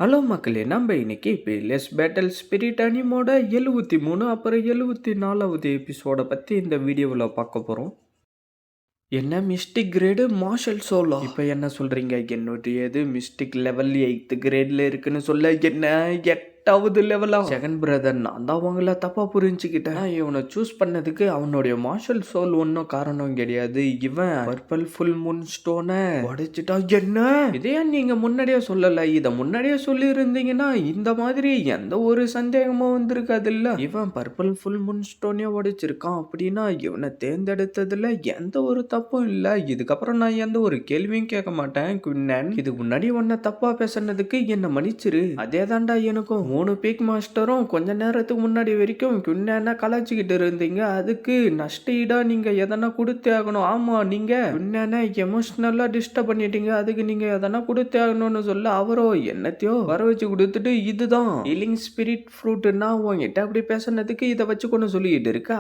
Hello மக்களே, நம்ம இன்னைக்கு பிளஸ் பேட்டல் ஸ்பிரிட் அனிமோட 73 அப்புறம் 74வது எபிசோட பற்றி இந்த வீடியோவில் பார்க்க போகிறோம். என்ன மிஸ்டிக் கிரேடு மார்ஷல் சோலா? இப்போ என்ன சொல்கிறீங்க? என்னுடையது மிஸ்டிக் லெவல் 8th கிரேடில் இருக்குன்னு சொல்ல என்ன 8வது லெவலா? செகண்ட் பிரதர், நான் தான் அவங்கள தப்பா புரிஞ்சுக்கிட்டேன். இவனை சூஸ் பண்ணதுக்கு அவனுடைய மார்ஷல் சோல் ஒன்றும் காரணம் கிடையாது. இவன் பர்பிள் ஃபுல் மூன் ஸ்டோனை உடைச்சிட்டா. என்ன இதே நீங்க முன்னாடியே சொல்லல? இதை முன்னாடியே சொல்லி இருந்தீங்கன்னா இந்த மாதிரி எந்த ஒரு சந்தேகமும் வந்திருக்காது இல்ல. இவன் பர்பிள் ஃபுல் மூன் ஸ்டோனே உடைச்சிருக்கான் அப்படின்னா இவனை தேர்ந்தெடுத்ததுல எந்த ஒரு தப்பும் இல்ல. இதுக்கப்புறம் நான் எந்த ஒரு கேள்வியும் கேட்க மாட்டேன். குன்னன், இதுக்கு முன்னாடி உன்னை தப்பா பேசுனதுக்கு என்ன மன்னிச்சிரு. அதே தாண்டா எனக்கும். 3 பீக் மாஸ்டரும் கொஞ்ச நேரத்துக்கு முன்னாடி வரைக்கும் குன்னனை கலாச்சிக்கிட்டு இருந்தீங்க. அதுக்கு நஷ்டஈடா நீங்க எதனா கொடுத்தே ஆகணும். ஆமா, நீங்க குன்னனை எமோஷனலா டிஸ்டர்ப் பண்ணிட்டீங்க. அதுக்கு நீங்க எதனா கொடுத்தே ஆகணும்னு சொல்ல அவரோ என்னத்தையோ வர வச்சு கொடுத்துட்டு இதுதான் ஹீலிங் ஸ்பிரிட் ஃப்ரூட், நான் உங்ககிட்ட அப்படி பேசுனதுக்கு இதை வச்சு கொண்டு சொல்லிட்டு இருக்க.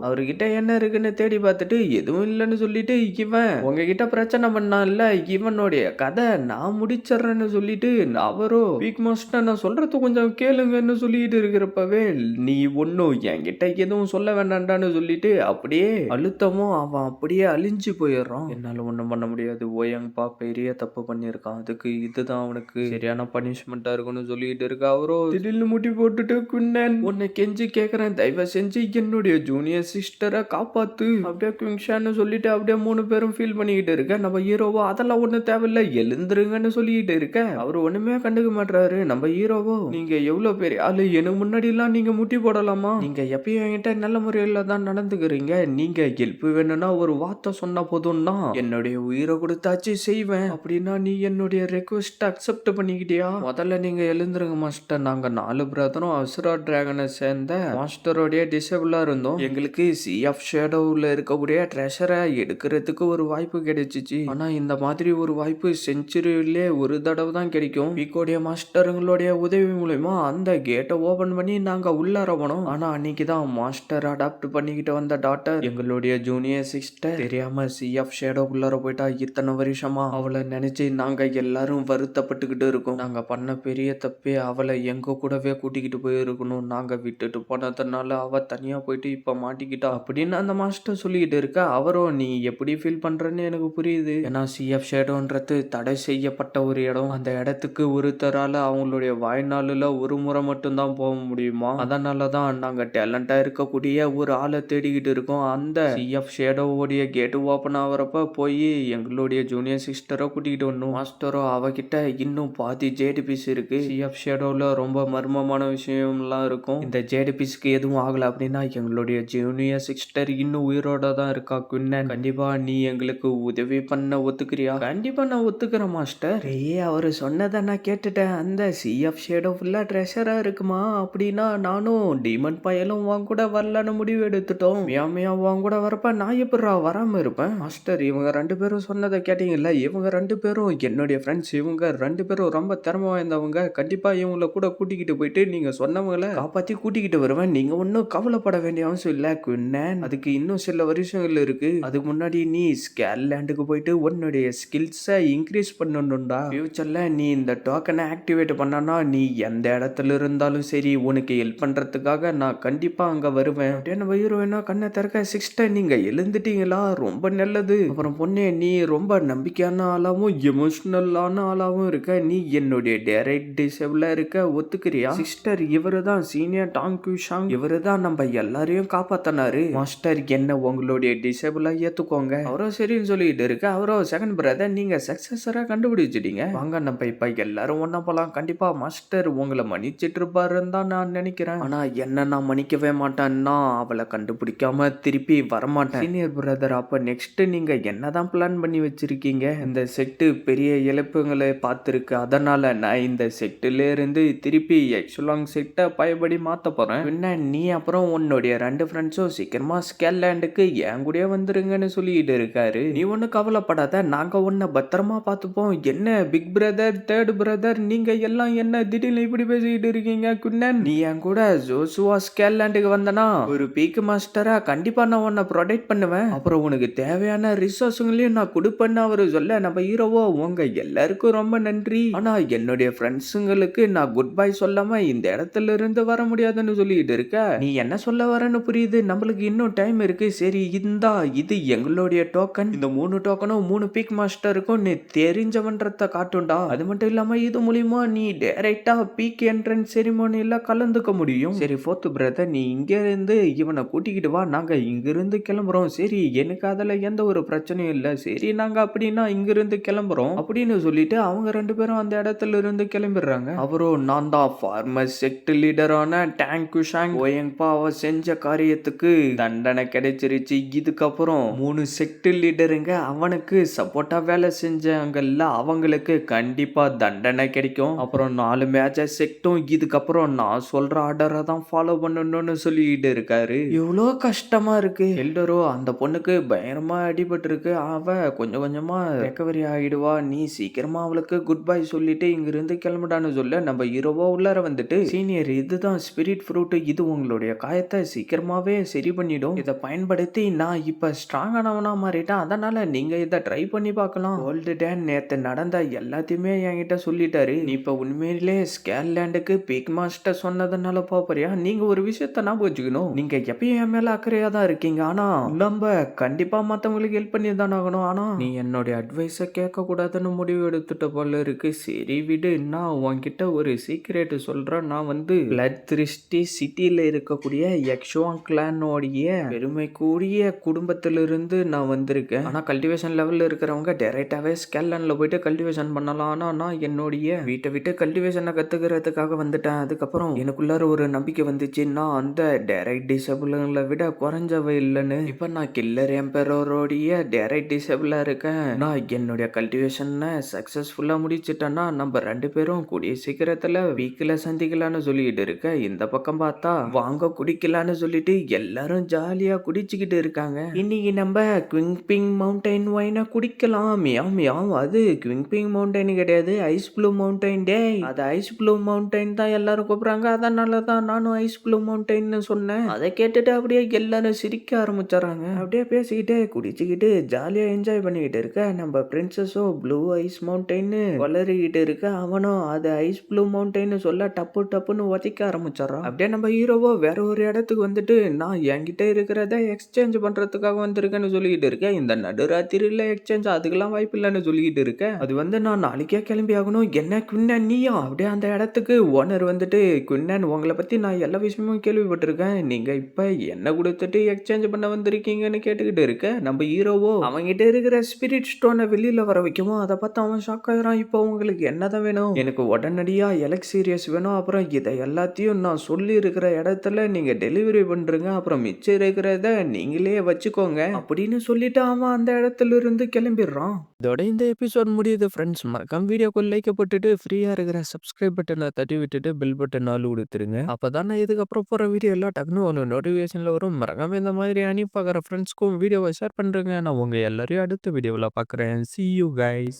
அவர்கிட்ட என்ன இருக்குன்னு தேடி பார்த்துட்டு எதுவும் இல்லைன்னு சொல்லிட்டு இவன் உங்ககிட்ட பிரச்சனை பண்ணா இல்ல, இவனுடைய கதை நான் முடிச்சிடறேன்னு சொல்லிட்டு அவரோ பீக் மாஸ்டர் நான் சொல்றது கொஞ்சம் கேளுங்கன்னு சொல்லிட்டு இருக்கிறப்பவே நீ ஒன்னும் என்கிட்ட எதுவும் சொல்ல வேண்டாண்டான்னு சொல்லிட்டு அப்படியே அழுத்தமும் அவன் அப்படியே அழிஞ்சு போயிடுறான். என்னால ஒண்ணும் பண்ண முடியாது. ஓயங்கப்பா பெரிய தப்பு பண்ணியிருக்கான். அதுக்கு இதுதான் அவனுக்கு சரியான பனிஷ்மெண்டா இருக்குன்னு சொல்லிட்டு இருக்க. அவரோ திடீர்னு முட்டி போட்டுட்டு குன்னன் உன்னை கெஞ்சி கேட்கறேன், தயவு செஞ்சு என்னுடைய ஜூனியர் சிஸ்டரை காப்பாத்து அப்படியே குங்ஷான்னு சொல்லிட்டு அப்படியே 3 பேரும் ஃபீல் பண்ணிக்கிட்டு இருக்க. நம்ம ஹீரோவோ அதெல்லாம் ஒன்றும் தேவையில்லை, எழுந்துருங்கன்னு சொல்லிட்டு இருக்க. அவர் ஒண்ணுமே கண்டுக்க மாட்டாரு. நம்ம ஹீரோவோ நீங்க எவ்வளவு பெரிய ஆளு, எனக்கு முன்னாடி எல்லாம் நீங்க முட்டி போடலாமா? நீங்க எப்பயும் என்கிட்ட நல்ல முறையில தான் நடந்துக்கிறீங்க. நீங்க ஹெல்ப் வேணும்னா ஒரு வார்த்தை சொன்ன போதும்னா என்னுடைய உயிரை கொடுத்தாச்சு செய்வேன். அப்படின்னா நீ என்னுடைய ரெக்வெஸ்ட் அக்செப்ட் பண்ணிக்கிட்டியா? முதல்ல நீங்க எழுந்துருங்க மாஸ்டர். நாங்க 4 பிரதரும் அசுரா டிராகனை சேர்ந்த மாஸ்டரோடைய டிசேபிளா இருந்தோம். எங்களுக்கு சி ஆஃப் ஷேடோவில் இருக்கக்கூடிய ட்ரெஷரை எடுக்கிறதுக்கு ஒரு வாய்ப்பு கிடைச்சிச்சு. ஆனா இந்த மாதிரி ஒரு வாய்ப்பு செஞ்சுரியிலே ஒரு தடவை தான் கிடைக்கும். பீக்கோடைய மாஸ்டருங்களுடைய உதவி மூலமா அந்த கேட்டை ஓபன் பண்ணி நாங்க உள்ளார போனோம். ஆனா அன்னைக்கு தான் மாஸ்டர் அடாப்ட் பண்ணிக்கிட்டு வந்த டாட்டர் எங்களுடைய ஜூனியர் சிஸ்டர் தெரியாம சி ஆஃப் ஷேடோ உள்ளார போயிட்டா. இத்தனை வருஷமா அவளை நினைச்சு நாங்க எல்லாரும் வருத்தப்பட்டுக்கிட்டு இருக்கோம். நாங்க பண்ண பெரிய தப்பே அவளை எங்க கூடவே கூட்டிக்கிட்டு போயிருக்கணும். நாங்க விட்டுட்டு போனதுனால அவ தனியா போயிட்டு இப்ப மாட்டிக்கிட்டா அப்படின்னு அந்த மாஸ்டர் சொல்லிக்கிட்டு இருக்க. அவரும் நீ எப்படி ஃபீல் பண்றன்னு எனக்கு புரியுது. ஏன்னா சி ஆஃப் ஷேடோன்றது தடை செய்யப்பட்ட ஒரு இடம். அந்த இடத்துக்கு ஒருத்தரால அவங்களுடைய வாழ்நாளில் ஒரு முறை மட்டும்தான் போக முடியுமா? அதனால தான் நாங்கள் டேலண்டாக இருக்கக்கூடிய ஒரு ஆளை தேடிக்கிட்டு இருக்கோம். அந்த சிஎஃப் ஷேடோவோடைய கேட்டு ஓப்பன் ஆகிறப்ப போய் எங்களுடைய ஜூனியர் சிஸ்டரை கூட்டிகிட்டு வரணும். மாஸ்டரோ அவகிட்ட இன்னும் பாதி ஜேடி பீஸ் இருக்கு. சிஎஃப் ஷேடோவில் ரொம்ப மர்மமான விஷயம்லாம் இருக்கும். இந்த ஜேடி பீஸ்க்கு எதுவும் ஆகலை அப்படின்னா எங்களுடைய ஜூனியர் சிஸ்டர் இன்னும் உயிரோட தான் இருக்கா. குன்னன், கண்டிப்பா நீ எங்களுக்கு உதவி பண்ண ஒத்துக்கிறியா? கண்டிப்பா நான் ஒத்துக்கிறேன் மாஸ்டர். அவரு சொன்னதை நான் கேட்டுட்டேன். அந்த சிஎஃப் ஷேடோ ஃபுல்லா ட்ரெஷரா இருக்குமா? அப்படின்னா நானும் டீமன் பயலும் வாங்க கூட வரலன்னு முடிவு எடுத்துட்டோம். மியாமியா வாங்க கூட வரப்ப நான் எப்படா வராம இருப்பேன்? மாஸ்டர், இவங்க 2 பேரும் சொன்னதை கேட்டீங்கல்ல, இவங்க 2 பேரும் என்னுடைய ஃப்ரெண்ட்ஸ். இவங்க 2 பேரும் ரொம்ப திறமை வாய்ந்தவங்க. கண்டிப்பா இவங்கள கூட கூட்டிக்கிட்டு போயிட்டு நீங்க சொன்னவங்களை காப்பாத்தி கூட்டிக்கிட்டு வருவேன். நீங்க ஒன்னும் கவலைப்பட வேண்டிய அவசியம் இல்ல குன்னன். அதுக்கு இன்னும் சில வருஷங்கள் இருக்கு. அதுக்கு முன்னாடி நீ ஸ்கேர்லேண்டுக்கு போயிட்டு உன்னுடைய ஸ்கில்ஸை இன்க்ரீஸ் பண்ணணும்டா. ஃபியூச்சர்ல நீ இந்த டோக்கனை ஆக்டிவேட் பண்ணனா நீ எந்த இடத்துல இருந்தாலும் சரி உனக்கு ஹெல்ப் பண்றதுக்காக நான் கண்டிப்பா அங்க வருவேன். என்ன வயிறுவேனா கண்ணை திறக்க. சிஸ்டர், நீங்க எழுந்துட்டீங்களா? ரொம்ப நல்லது. அப்புறம் பொண்ணே, நீ ரொம்ப நம்பிக்கையான ஆளாவும் எமோஷனலான ஆளாவும் இருக்க. நீ என்னுடைய டைரக்ட் டிசேபிளா இருக்க ஒத்துக்கிறியா? சிஸ்டர், இவரு தான் சீனியர் டாங்கு ஷாங். இவரு தான் நம்ம எல்லாரையும் காப்பாத்தினாரு. மாஸ்டர், என்ன உங்களுடைய டிசேபிளா ஏத்துக்கோங்க. அவரோ சரின்னு சொல்லிட்டு இருக்க. அவரோ செகண்ட் பிரதர், நீங்க சக்சஸரா கண்டுபிடிச்சிட்டீங்க. வாங்க நம்ம இப்ப எல்லாரும் ஒன்னா போலாம். கண்டிப்பா மாஸ்டர் உங்களை மன்னிச்சிட்டு இருப்பாருன்னு தான் நான் நினைக்கிறேன். ஆனா என்ன நான் மன்னிக்கவே மாட்டேன்னா அவளை கண்டுபிடிக்காம திருப்பி வரமாட்டேன். சீனியர் பிரதர், அப்ப நெக்ஸ்ட் நீங்க என்னதான் பிளான் பண்ணி வச்சிருக்கீங்க? இந்த செட்டு பெரிய இழப்புகளை பார்த்துருக்கு. அதனால நான் இந்த செட்டுல இருந்து திருப்பி எக்ஸலாங் செட்டை பயப்படி மாத்த போறேன். என்ன நீ அப்புறம் உன்னுடைய 2 ஃப்ரெண்ட்ஸும் சீக்கிரமா ஸ்கேர்லேண்டுக்கு என் கூட வந்துருங்கன்னு சொல்லிட்டு இருக்காரு. நீ ஒண்ணு கவலைப்படாத, நாங்க உன்னை பத்திரமா பார்த்துப்போம். என்ன பிக் பிரதர், தேர்ட் பிரதர், நீங்க எல்லாம் என்ன திடீர்னு இப்படி பேசிக்கிட்டு இருக்கீங்க குன்னன்? நீ என் கூட ஜோசுவா ஸ்கேர்லாண்டுக்கு வந்தனா ஒரு பீக் மாஸ்டரா கண்டிப்பா நான் உன்னை ப்ரொடெக்ட் பண்ணுவேன். அப்புறம் உனக்கு தேவையான ரிசோர்ஸுங்களையும் நான் கொடுப்பேன்னு அவரு சொல்ல நம்ம ஹீரோவோ உங்க எல்லாருக்கும் ரொம்ப நன்றி. ஆனா என்னுடைய ஃப்ரெண்ட்ஸுங்களுக்கு நான் குட் பை சொல்லாம இந்த இடத்துல இருந்து வர முடியாதுன்னு சொல்லிட்டு இருக்க. நீ என்ன சொல்ல வரன்னு புரியுது. நம்மளுக்கு இன்னும் டைம் இருக்கு. சரி இந்தா இது எங்களுடைய டோக்கன். இந்த 3 டோக்கனும் 3 பீக் மாஸ்டருக்கும் நீ தெரிஞ்சவன்றத காட்டும்டா. அது மட்டும் இல்லாம இது மூலியமா நீ டைரக்டா பீக் என்ட்ரன்ஸ் செரிமோனில கலந்துக்க முடியும். சரி ஃபோர்த் பிரதர் நீ இங்க இருந்து இவனை கூட்டிக்கிட்டு வா. நாங்க இங்கிருந்து கிளம்புறோம். சரி எனக்கு அதுல எந்த ஒரு பிரச்சனையும் இல்ல. சரி நாங்க அப்படின்னா இங்கிருந்து கிளம்புறோம் அப்படின்னு சொல்லிட்டு அவங்க 2 பேரும் அந்த இடத்துல இருந்து கிளம்பிடுறாங்க. அவரும் நான் தான் ஃபார்மர் செக்ட் லீடரான டேங்க் குஷாங் ஓயங்பா அவ செஞ்ச காரியத்துக்கு தண்டனை கிடைச்சிருச்சு. இதுக்கப்புறம் 3 செக்ட் லீடருங்க அவனுக்கு சப்போர்ட்டா வேலை செஞ்சாங்கல்ல அவங்களுக்கு கண்டிப்பா தண்டனை கிடைக்கும். அப்புறம் 4 மேஜர் செக்டும் இதுக்கப்புறம் நான் சொல்ற ஆர்டரை தான் ஃபாலோ பண்ணணும்னு சொல்லிட்டு இருக்காரு. இவ்வளோ கஷ்டமா இருக்கு. எல்டரோ அந்த பொண்ணுக்கு பயங்கரமா அடிபட்டு இருக்கு. அவ கொஞ்சம் கொஞ்சமா ரெக்கவரி ஆகிடுவா. நீ சீக்கிரமா அவளுக்கு குட் பை சொல்லிட்டு இங்கிருந்து கிளம்பிடான்னு சொல்ல நம்ம ஹீரோவா உள்ளார வந்துட்டு சீனியர் இதுதான் ஸ்பிரிட் ஃப்ரூட். இது உங்களுடைய காயத்தை சீக்கிரமாவே சரி பண்ணிடும். இதை பயன்படுத்தி நான் இப்ப ஸ்ட்ராங்கானவனா மாறிட்டேன். அதனால நீங்க இதை ட்ரை பண்ணி பார்க்கலாம். கோல்டு டேன் நேத்து நடந்த எல்லாத்தையுமே என்கிட்ட சொல்லிட்டாரு. நீ இப்ப உண்மையிலே ஸ்கேர்லாண்டுக்கு பீக் மாஸ்டர் சொன்னதுனால போறியா? நீங்க ஒரு விஷயத்த ஞாபகம் வச்சுக்கணும். நீங்க எப்பயும் என் மேல அக்கறையா தான் இருக்கீங்க. ஆனா நம்ம கண்டிப்பா மத்தவங்களுக்கு ஹெல்ப் பண்ணி தான் ஆகணும். ஆனா நீ என்னுடைய அட்வைஸ கேட்க கூடாதுன்னு முடிவு எடுத்துட்ட போல இருக்கு. சரி விடு. நான் உன்கிட்ட ஒரு சீக்ரெட் சொல்றேன். நான் வந்து பிளட் திரிஸ்டி சிட்டில இருக்கக்கூடிய எக்ஷுவாங் கிளானோடைய பெருமை கூடிய குடும்பத்திலிருந்து நான் வந்திருக்கேன். ஆனா கல்டிவேஷன் லெவல்ல இருக்கிறவங்க டைரக்டாவே ஸ்கேர்லாண்ட்ல போயிட்டு கல்டிவேஷன் பண்ணலாம். ஆனா நான் என்னுடைய வீட்டை விட்டு கல்டிவேஷனை கத்துக்கிறதுக்காக வந்துட்டேன். அதுக்கப்புறம் எனக்குள்ளார ஒரு நம்பிக்கை வந்துச்சு. நான் அந்த டைரக்ட் டிசபிள்களை விட குறைஞ்சவ இல்லைன்னு. இப்ப நான் கில்லர் எம்பரோடைய டைரக்ட் டிசபிளா இருக்கேன். நான் என்னுடைய கல்டிவேஷனை சக்சஸ்ஃபுல்லா முடிச்சிட்டேன்னா நம்ம 2 பேரும் கூடிய சீக்கிரத்துல வீக்கில சந்திக்கலான்னு சொல்லிட்டு இருக்க. இந்த பக்கம் பார்த்தா வாங்க குடிக்கலான்னு சொல்லிட்டு எல்லாரும் ஜாலியா குடிச்சுக்கிட்டு இருக்காங்க. இன்னைக்கு நம்ம குவிங்பிங் மவுண்டைன் வைனை குடிக்கலாம். Meow meow. அது குவிங்பிங் மவுண்டைன் கிடையாது, ஐஸ் ப்ளூ மவுண்டைன். டே அது ஐஸ் ப்ளூ மவுண்டைன் தான் எல்லாரும் கூப்பிடுறாங்க. அதனால தான் நானும் ஐஸ் ப்ளூ மவுண்டைன்னு சொன்னேன். அதை கேட்டுட்டு அப்படியே எல்லாரும் சிரிக்க ஆரம்பிச்சாங்க. அப்படியே பேசிக்கிட்டே குடிச்சுக்கிட்டு ஜாலியா என்ஜாய் பண்ணிக்கிட்டு இருக்க நம்ம பிரின்சஸோ ப்ளூ ஐஸ் மவுண்டைன்னு வளரிக்கிட்டு இருக்க. அவனும் அது ஐஸ் ப்ளூ மவுண்டைன்னு சொல்ல டப்பு டப்புன்னு உதைக்க ஆரம்பிச்சாரான். அப்படியே நம்ம ஹீரோவோ வேற ஒரு இடத்துக்கு வந்துட்டு நான் என்கிட்ட இருக்கிறத எக்ஸ்சேஞ்ச் பண்றதுக்காக வந்திருக்கேன்னு சொல்லிக்கிட்டு இருக்கேன். இந்த நடுராத்திரியில எக்ஸ்சேஞ்ச் அதுக்கெல்லாம் வாய்ப்பு இல்லைன்னு சொல்லிக்கிட்டு இருக்கேன். அது வந்து நான் நாளைக்கே கிளம்பி ஆகணும். என்ன குன்னன் நீயா? அப்படியே அந்த இடத்துக்கு ஓனர் வந்துட்டு குன்னன் உங்களை பத்தி நான் எல்லா விஷயமும் கேள்விப்பட்டிருக்கேன். நீங்க இப்ப என்ன கொடுத்துட்டு எக்ஸ்சேஞ்ச் பண்ண வந்திருக்கீங்கன்னு கேட்டுக்கிட்டு இருக்க. நம்ம ஹீரோவோ அவங்கிட்ட இருக்கிற ஸ்பிரிட் ஸ்டோனை வெளியில வர வைக்கவும் அதை பார்த்து அவன் ஷாக் ஆகிறான். இப்போ உங்களுக்கு என்னதான் வேணும்? எனக்கு உடனடியா எலக்சீரியஸ் வேணும். அப்புறம் இதை எல்லாத்தையும் நான் சொல்லி இருக்கிற இடத்துல நீங்க டெலிவரி பண்றீங்க. அப்புறம் மிச்சம் இருக்கிறத நீங்களே வச்சுக்கோங்க அப்படின்னு சொல்லிட்டு அவன் அந்த இடத்துல இருந்து கிளம்பிடுறான். இதோட இந்த எபிசோட் முடியுது ஃப்ரெண்ட்ஸ். மறக்காம வீடியோக்கு லைக் போட்டுட்டு ஃப்ரீயா இருக்கிற சப்ஸ்கிரைப் பட்டனை தட்டி விட்டுட்டு பெல் பட்டன் ஆல் கொடுத்துருங்க. அப்பதான் நான் இதுக்கப்புறம் போற வீடியோ எல்லாம் டக்குன்னு ஒரு நோட்டிஃபிகேஷன்ல வரும். மறக்காம இந்த மாதிரி பார்க்குற ஃப்ரெண்ட்ஸ்க்கும் வீடியோவை ஷேர் பண்றேங்க. நான் உங்க எல்லாரையும் அடுத்த வீடியோவில் பார்க்குறேன். See you guys.